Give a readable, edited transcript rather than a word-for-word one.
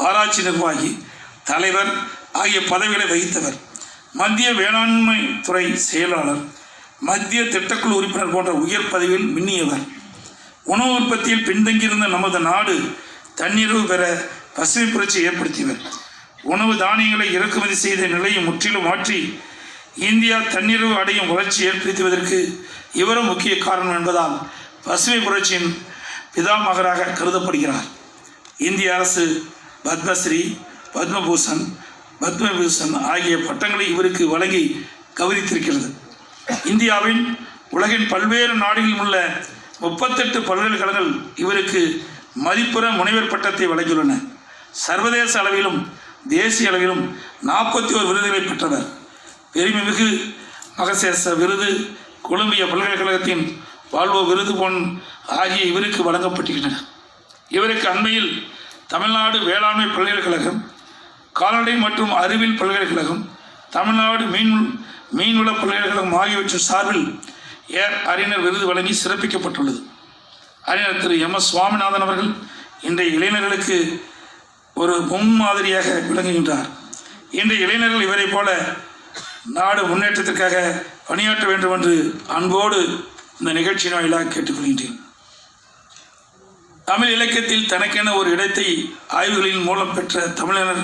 ஆராய்ச்சி நிர்வாகி, தலைவர் ஆகிய பதவிகளை வகித்தவர். மத்திய வேளாண்மை துறை செயலாளர், மத்திய திட்டக்குழு உறுப்பினர் போன்ற உயர் பதவியில் மின்னியவர். உணவு உற்பத்தியில் பின்தங்கியிருந்த நமது நாடு தன்னிறைவு பெற பசுமை புரட்சியை ஏற்படுத்தியவர். உணவு தானியங்களை இறக்குமதி செய்த நிலையை முற்றிலும் மாற்றி இந்தியா தன்னிறைவு அடையும் வளர்ச்சி ஏற்படுத்துவதற்கு இவரும் முக்கிய காரணம் என்பதால் பசுமை புரட்சியின் பிதாமகராக கருதப்படுகிறார். இந்திய அரசு பத்மஸ்ரீ, பத்மபூஷன் ஆகிய பட்டங்களை இவருக்கு வழங்கி கௌரவித்திருக்கிறது. இந்தியாவின் உலகின் பல்வேறு நாடுகளில் உள்ள 38 பல்கலைக்கழகங்கள் இவருக்கு மதிப்புற முனைவர் பட்டத்தை வழங்கியுள்ளன. சர்வதேச அளவிலும் தேசிய அளவிலும் 41 விருதுகளை பெற்றவர். பெருமைமிகு மகசேச விருது, கொலம்பியா பல்கலைக்கழகத்தின் வால்வோ விருது ஆகிய இவருக்கு வழங்கப்பட்டிருக்கின்றன. இவருக்கு அண்மையில் தமிழ்நாடு வேளாண்மை பல்கலைக்கழகம், கால்நடை மற்றும் அறிவியல் பல்கலைக்கழகம், தமிழ்நாடு மீன்வள பல்கலைக்கழகம் ஆகியவற்றின் சார்பில் அறிஞர் விருது வழங்கி சிறப்பிக்கப்பட்டுள்ளது. அறிஞர் திரு எம்.எஸ். சுவாமிநாதன் அவர்கள் இன்றைய இளைஞர்களுக்கு ஒரு முன்மாதிரியாக விளங்குகின்றார். இன்றைய இளைஞர்கள் இவரை போல நாடு முன்னேற்றத்திற்காக பணியாற்ற வேண்டும் என்று அன்போடு இந்த நிகழ்ச்சியின் வாயிலாக கேட்டுக்கொள்கின்றேன். தமிழ் இலக்கியத்தில் தனக்கென ஒரு இடத்தை ஆய்வுகளின் மூலம் பெற்ற தமிழர்